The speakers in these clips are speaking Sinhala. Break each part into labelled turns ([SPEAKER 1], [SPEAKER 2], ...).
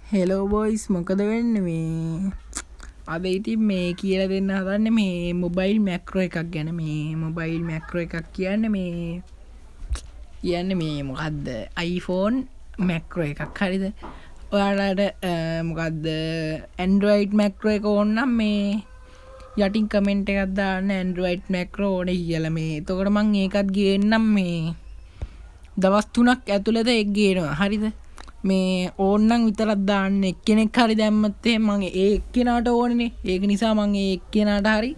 [SPEAKER 1] හෙලෝ බොයිස් මොකද වෙන්න මේ අද ඉතින් මේ කියලා දෙන්න හදන්න මේ මොබයිල් මැක්‍රෝ එකක් ගැන මේ මොබයිල් මැක්‍රෝ එකක් කියන්න මේ මොකක්ද iPhone මැක්‍රෝ එකක් හරිද ඔයාලට මොකක්ද ඇන්ඩරෝයිඩ් මැක්‍රෝ එක ඕන්නම් මේ යටින් කමෙන්ට් එකක් දාන්න ඇන්ඩරෝයිඩ් මැක්‍රෝ ඕන කියලා මේ එතකොට මං ඒකත් ගේන්නම් මේ දවස් 3ක් ඇතුළත එක් ගේනවා හරිද මේ ඕන්නම් විතරක් දාන්න එක්කෙනෙක් හරි දැම්මත් මම ඒ එක්කෙනාට ඕනනේ ඒක නිසා මම ඒ එක්කෙනාට හරි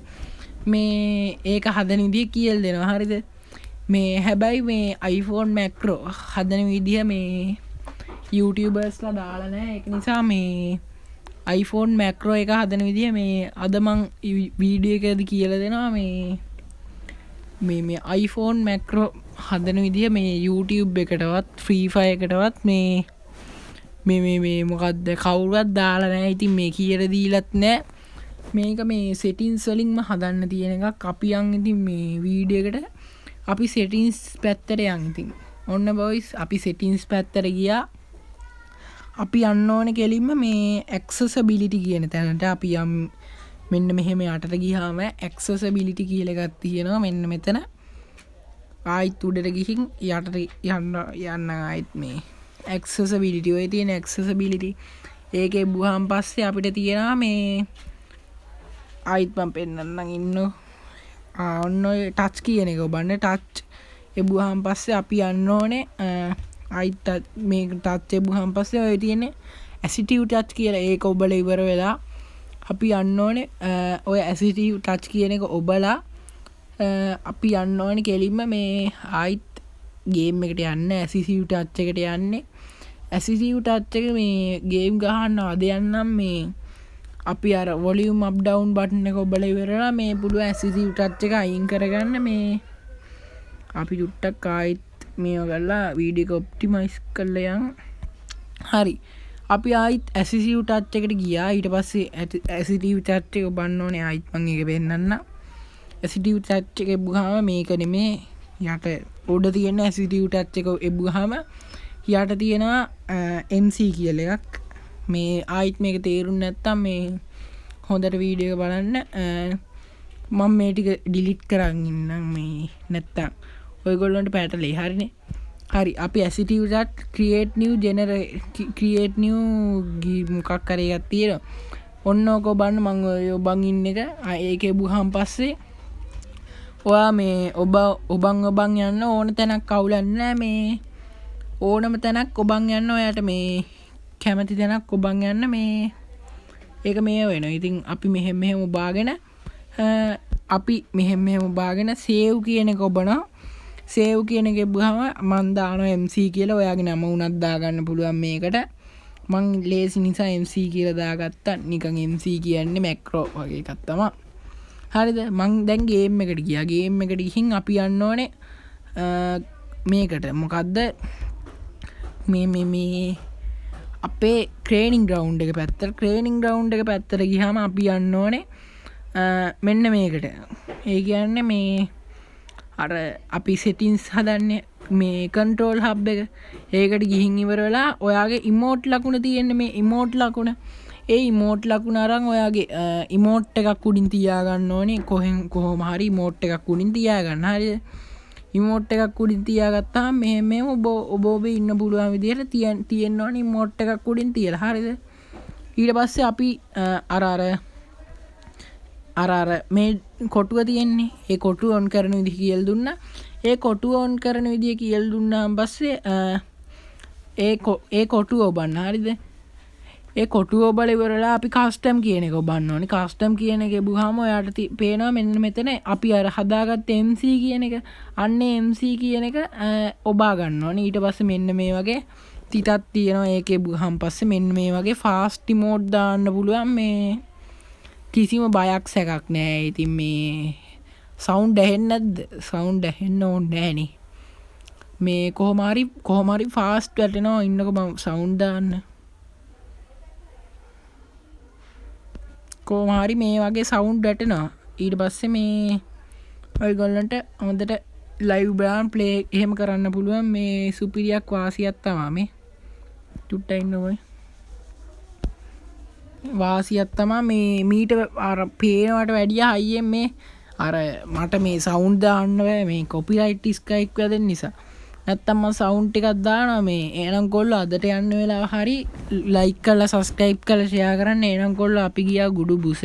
[SPEAKER 1] මේ ඒක හදන විදිය කියලා දෙනවා හරිද මේ හැබැයි මේ iPhone macro හදන විදිය මේ YouTubersලා දාලා නැහැ ඒක නිසා මේ iPhone macro එක හදන විදිය මේ අද මං වීඩියෝ එකේදී කියලා දෙනවා මේ iPhone macro හදන විදිය මේ YouTube එකටවත් Free Fire එකටවත් මේ මොකක්ද කවුරුවත් දාලා නැහැ ඉතින් මේ කියලා දීලත් නැහැ මේක මේ settings වලින්ම හදන්න තියෙන එකක් අපි යන් ඉතින් මේ වීඩියෝ එකට අපි settings පැත්තට යන් ඉතින් ඔන්න boys අපි settings පැත්තට ගියා අපි යන්න ඕනේ කෙලින්ම මේ accessibility කියන තැනට අපි යම් මෙන්න මෙහෙම යටට ගියාම accessibility කියලා එකක් තියෙනවා මෙන්න මෙතන ආයිත් උඩට ගිහින් යටට යන්න ආයිත් මේ accessibility ඔය තියෙන accessibility ඒකේ බුහාන් පස්සේ අපිට තියෙනවා මේ ආයිත් මම පෙන්නන්නම් ඉන්නෝ ඔන්න ඔය ටච් කියන එක ඔබන්න ටච් ඒ බුහාන් පස්සේ අපි යන්න ඕනේ ආයිත් මේ ටච් ඒ බුහාන් පස්සේ ඔය තියෙන assistive touch කියලා ඒක ඔබලා ඉවර වෙලා අපි යන්න ඕනේ ඔය assistive touch කියන එක ඔබලා අපි යන්න ඕනේ කෙලින්ම මේ ආයිත් ගේම් එකට යන්න assistive touch එකට යන්නේ assistive touch එක මේ ගේම් ගහන්න අද යන්නම් මේ අපි අර volume up down button එක ඔබලා ඉවරලා මේ පුළුවන් assistive touch එක අයින් කරගන්න මේ අපි චුට්ටක් ආයිත් මේව කරලා වීඩියෝ එක ඔප්ටිමයිස් කරලා යන් හරි අපි ආයිත් assistive touch එකට ගියා ඊට පස්සේ assistive touch එක ඔබන්න ඕනේ ආයිත් මම ඒක පෙන්නන්න assistive touch එක එබුවාම මේක නෙමේ යට උඩ තියෙන assistive touch එක එබුවාම යට තියෙනවා MC කියලා එකක් මේ ආයිත් මේක තේරුම් නැත්තම් මේ හොඳට වීඩියෝ එක බලන්න මම මේ ටික ඩිලීට් කරන් ඉන්නම් මේ නැත්තම් ඔයගොල්ලන්ට පැටලේ හරිනේ හරි අපි assistive touch create new මොකක් කරේ එකක් තියෙනවා ඔන්න ඔක බලන්න මම ඔය ඔබන් ඉන්න එක ඒකේ බුහම් පස්සේ ඔයා මේ ඔබන් යන්න ඕන තැනක් අවුලක් නැහැ මේ ඕනම තැනක් ඔබන් යන්න ඔයාට මේ කැමති තැනක් ඔබන් යන්න මේ ඒක මේ වෙනවා ඉතින් අපි මෙහෙම ඔබාගෙන අපි මෙහෙම ඔබාගෙන save කියන එක ඔබනවා save කියන එක ඔබවම මම දානවා MC කියලා ඔයාගේ නම උනත් දාගන්න පුළුවන් මේකට මං ලේසි නිසා MC කියලා දාගත්තා නිකන් MC කියන්නේ මැක්‍රෝ වගේ එකක් තමයි හරිද මං දැන් ගේම් එකට ගියා ගේම් එකට ගිහින් අපි යන්න ඕනේ මේකට මොකද්ද මේ අපේ ට්‍රේනින් ග්‍රවුන්ඩ් එක පැත්තට ගියාම අපි යන්න ඕනේ මෙන්න මේකට ඒ කියන්නේ මේ අර අපි settings හදන්නේ මේ control hub එක ඒකට ගිහින් ඉවර වෙලා ඔයාගේ emote ලකුණ තියෙන්නේ මේ emote ලකුණ ඒ emote ලකුණ අරන් ඔයාගේ emote එකක් උඩින් තියාගන්න ඕනේ කොහොම හරි emote එකක් උඩින් තියාගන්න හරිද emote එකක් උඩින් තියාගත්තාම මෙහෙම ඔබ ඉන්න පුළුවන් විදිහට තියෙන්න ඕනේ emote එකක් උඩින් තියලා හරිද ඊට පස්සේ අපි අර මේ කොටුව තියෙන්නේ ඒ කොටුව ඔන් කරන විදිහ කියලා දුන්නා ඒ කොටුව ඔන් කරන විදිහ කියලා දුන්නාන් පස්සේ ඒ කොටුව ඔබන්න හරිද ඒ කොටුව ඔබලා ඉවරලා අපි කස්ටම් කියන එක ඔබන්න ඕනේ කස්ටම් කියන එක බුහාම ඔයාලට පේනවා මෙන්න මෙතන අපි අර හදාගත්ත MC කියන එක අන්නේ MC කියන එක ඔබා ගන්න ඕනේ ඊට පස්සේ මෙන්න මේ වගේ තිතක් තියෙනවා ඒකේ බුහාම පස්සේ මෙන්න මේ වගේ fast mode දාන්න පුළුවන් මේ කිසිම බයක් සැකක් නෑ ඉතින් මේ සවුන්ඩ් ඇහෙන්නේ නැද්ද සවුන්ඩ් ඇහෙන්න ඕනේ නෑනේ මේ කොහොම හරි ෆාස්ට් වැටෙනවා ඉන්නකො මම සවුන්ඩ් දාන්න කොහොම හරි මේ වගේ සවුන්ඩ් වැටෙනවා ඊට පස්සේ මේ ඔයගොල්ලන්ට හොඳට ලයිව් බෑන් ප්ලේ එහෙම කරන්න පුළුවන් මේ සුපිරියක් වාසියක් තමයි මේ චුට්ටක් ඉන්න ඔය වාසියක් තමා මේ මීට අර පේනවට වැඩිය හයියෙන් මේ අර මට මේ සවුන්ඩ් දාන්න බෑ මේ කොපිරයිට් ස්ට්‍රයික් වැදෙන නිසා. නැත්තම් මම සවුන්ඩ් ටිකක් දානවා මේ. එහෙනම් කොල්ලෝ අදට යන්න වෙලාව හරි ලයික් කරලා සබ්ස්ක්‍රයිබ් කරලා ෂෙයා කරන්න. එහෙනම් කොල්ලෝ අපි ගියා ගුඩු බුස.